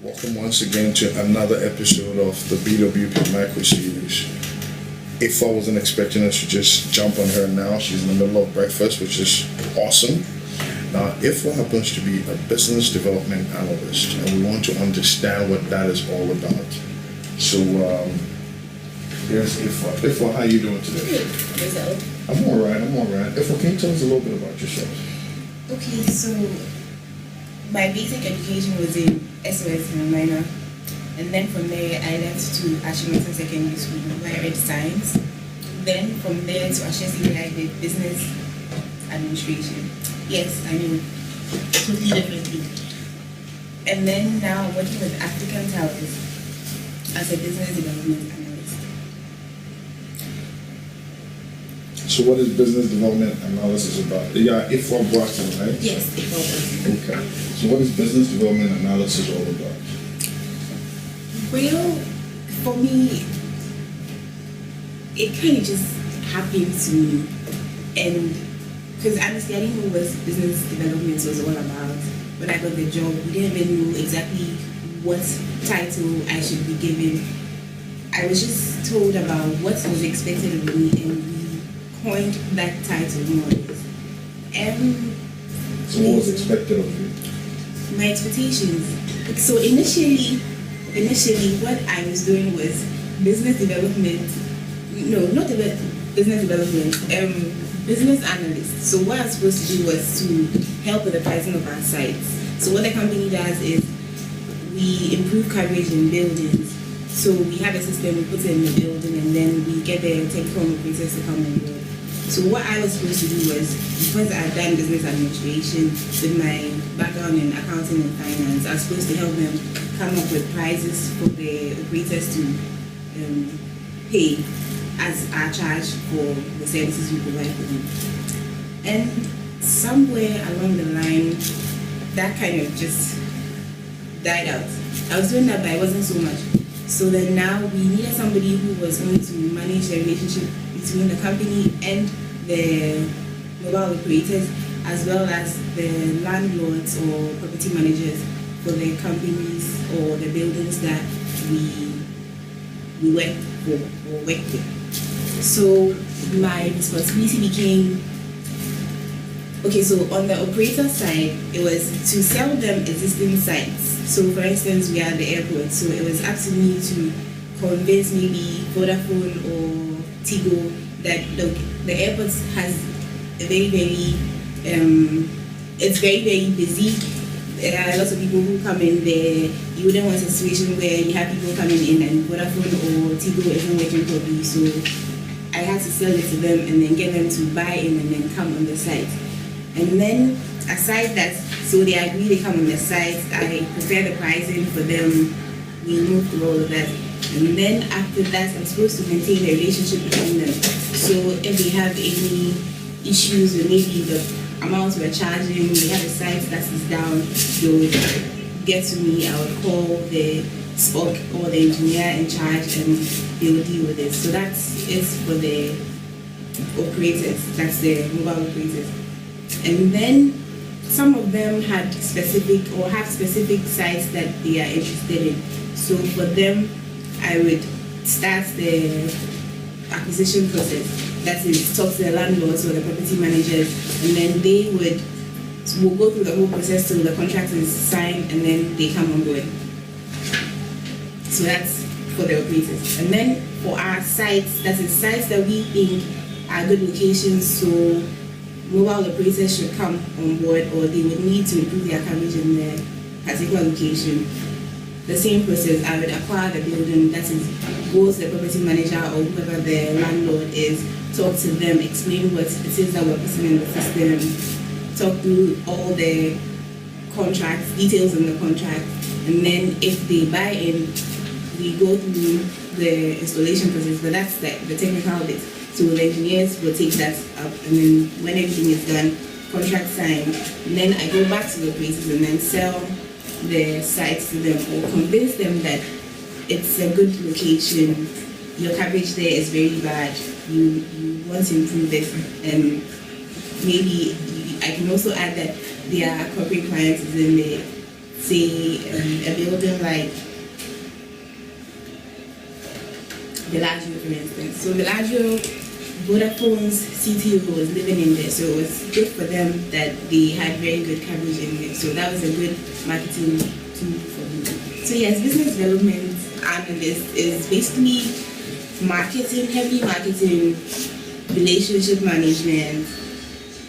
Welcome once again to another episode of the BWP Micro Series. Afuah wasn't expecting us to just jump on her now. She's in the middle of breakfast, which is awesome. Now, Afuah happens to be a business development analyst, and we want to understand what that is all about. So, here's Afuah. Afuah, how are you doing today? Good. Yourself? I'm all right. Afuah, can you tell us a little bit about yourself? Okay, so my basic education was in SOS and minor, and then from there I left to Ashimoto Secondary School where I read science. Then from there to Ashesi where I did business administration. Yes, I mean, totally differently. And then now I'm working with African Towers as a business development analyst. So what is business development analysis about? Yeah, Afuah Boateng, right? Yes, Afuah Boateng. Okay. So what is business development analysis all about? Well, for me, it kind of just happened to me. And because honestly, I didn't know what business development was all about. When I got the job, we didn't even know exactly what title I should be given. I was just told about what was expected of me, and we coined that title more or less. So what was expected of you? My expectations. So initially what I was doing was business development. No, not business development. Business analyst. So what I was supposed to do was to help with the pricing of our sites. So what the company does is we improve coverage in buildings. So we have a system, we put it in the building, and then we get the telecom operators to come on board. So what I was supposed to do was, because I had done business administration with my background in accounting and finance, I was supposed to help them come up with prices for the operators to pay as our charge for the services we provide for them. And somewhere along the line, that kind of just died out. I was doing that, but it wasn't so much. So then now we needed somebody who was going to manage the relationship between the company and the mobile operators, as well as the landlords or property managers for the companies or the buildings that we work for or work with. So my responsibility became, okay, so on the operator side, it was to sell them existing sites. So for instance, we are at the airport, so it was up to me to convince maybe Vodafone or Tigo that the airport has a very, it's very busy. There are lots of people who come in there. You wouldn't want a situation where you have people coming in and Vodafone or Tigo isn't working properly. So I had to sell it to them and then get them to buy in and then come on the site. And then aside that, so they agree, they come on the site, I prepare the pricing for them, we move through all of that. And then after that, I'm supposed to maintain the relationship between them. So if they have any issues with maybe the amounts we're charging, they have a site that is down, they'll get to me, I would call the SPOC or the engineer in charge and they will deal with it. So that's it for the operators, that's the mobile operators. And then some of them had specific sites that they are interested in. So for them, I would start the acquisition process. That is, talk to the landlords or the property managers, and then we'll go through the whole process till the contract is signed, and then they come on board. So that's for the operators. And then for our sites, that is sites that we think are good locations, so mobile operators should come on board, or they would need to improve their coverage in their particular location. The same process, I would acquire the building, that is, go to the property manager or whoever the landlord is, talk to them, explain what it is that we're putting in the system, talk through all the contracts, details in the contract, and then if they buy in, we go through the installation process, but that's the technical bit. So the engineers will take that up, and then when everything is done, contract signed, and then I go back to the operators and then sell the sites to them or convince them that it's a good location, your coverage there is very bad, you want to improve it, and maybe I can also add that their corporate clients is in the say a building like Bellagio, for instance. So Bellagio, Vodafone's CTO was living in there, so it was good for them that they had very good coverage in there. So that was a good marketing tool for me. So yes, business development analyst is basically marketing, heavy marketing, relationship management,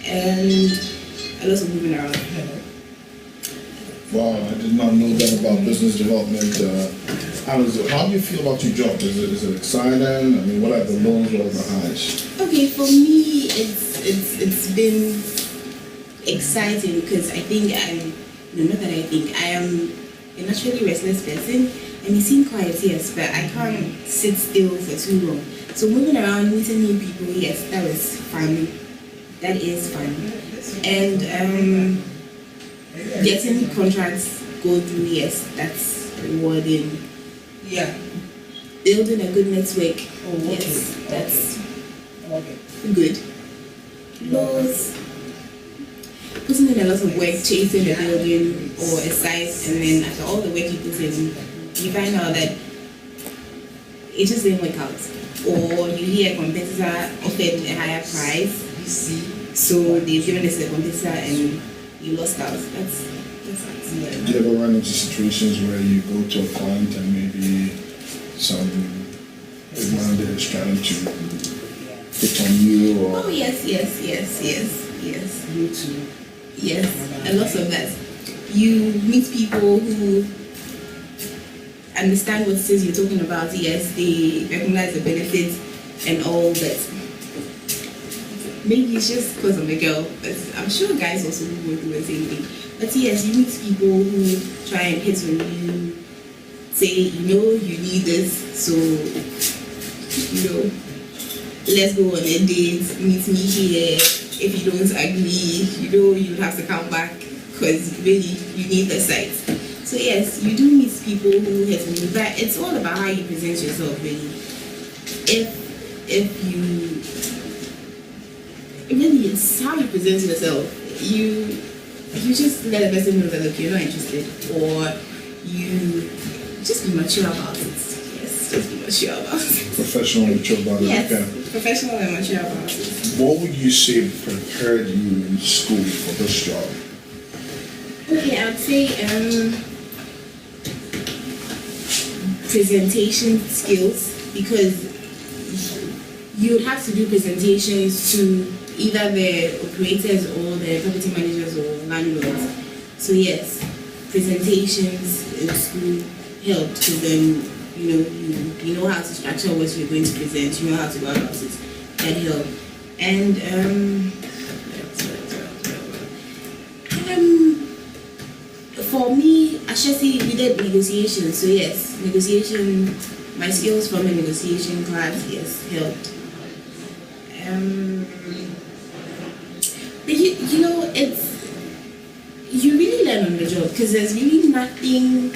and a lot of moving around. Wow, I did not know that about business development. How do you feel about your job? Is it exciting? I mean, what are the lows, what are the highs? Okay, for me, it's been exciting because I think I am a naturally restless person. I may seem quiet, yes, but I can't sit still for too long. So moving around, meeting new people, yes, that was fun. That is fun. And getting contracts go through, yes, that's rewarding. Yeah. Building a good network, Oh, okay. yes, that's Okay. good. Lows, putting in a lot of work, chasing a building or a site, and then after all the work you put in, you find out that it just didn't work out. Or you hear a competitor offered a higher price, so they've given it to the competitor and you lost out. That's it. Do you ever run into situations where you go to a client and maybe some big man there is trying to hit on you or... Oh yes. You too. Yes, a lot of that. You meet people who understand what it is you're talking about. Yes, they recognize the benefits and all, but maybe it's just because I'm a girl. But I'm sure guys also go through the same thing. But yes, you meet people who try and hit on you, say, you need this, so let's go on a date, meet me here. If you don't agree, you have to come back because really you need the site. So yes, you do meet people who hit on you, but it's all about how you present yourself, really. It's how you present yourself. You just let a person know that, look, you're not interested, or you just be mature about it. Yes, just be mature about it. Professional and mature about it. Yes, Okay. professional and mature about it. What would you say prepared you in school for this job? Okay, I'd say presentation skills, because you would have to do presentations to either the operators or the property managers or landlords. So yes, presentations in school helped, because then you know how to structure what you're going to present, you know how to go about it. That helped. And for me, I should say we did negotiation. So yes, negotiation. My skills from a negotiation class, yes, helped. You really learn on the job, because there's really nothing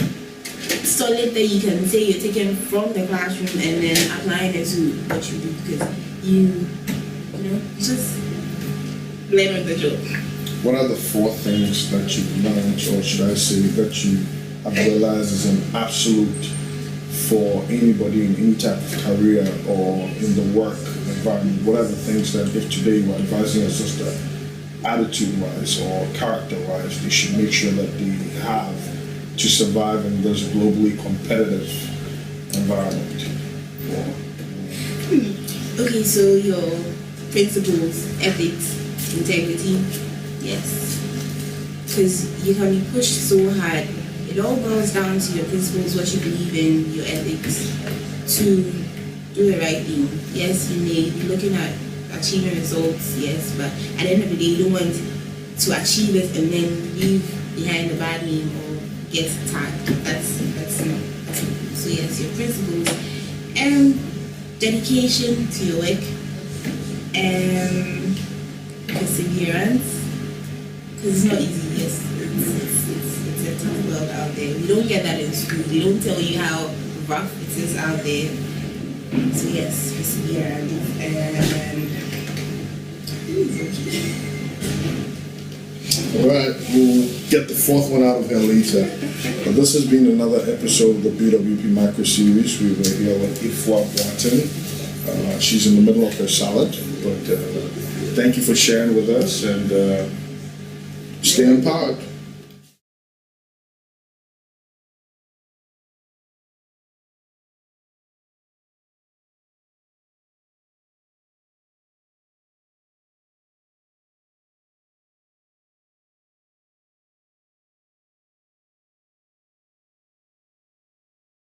solid that you can say you're taking from the classroom and then applying it to what you do, because you just learn on the job. What are the 4 things that you've learned, or should I say that you have realized is an absolute for anybody in any type of career or in the work environment? What are the things that if today you are advising a sister, attitude-wise or character-wise, they should make sure that they have to survive in this globally competitive environment? Okay, so your principles, ethics, integrity, yes. Because you can be pushed so hard. It all boils down to your principles, what you believe in, your ethics, to do the right thing. Yes, you may be looking at achieving results, yes, but at the end of the day, you don't want to achieve it and then leave behind a bad name or get tagged. That's not. So yes, your principles and dedication to your work, and perseverance, because it's not easy. Yes, it's a tough world out there. We don't get that in school. They don't tell you how rough it is out there. So yes, perseverance and Alright, we'll get the fourth one out of her later. But this has been another episode of the BWP Micro Series. We were here with Afuah Boateng. She's in the middle of her salad, but thank you for sharing with us, and stay empowered.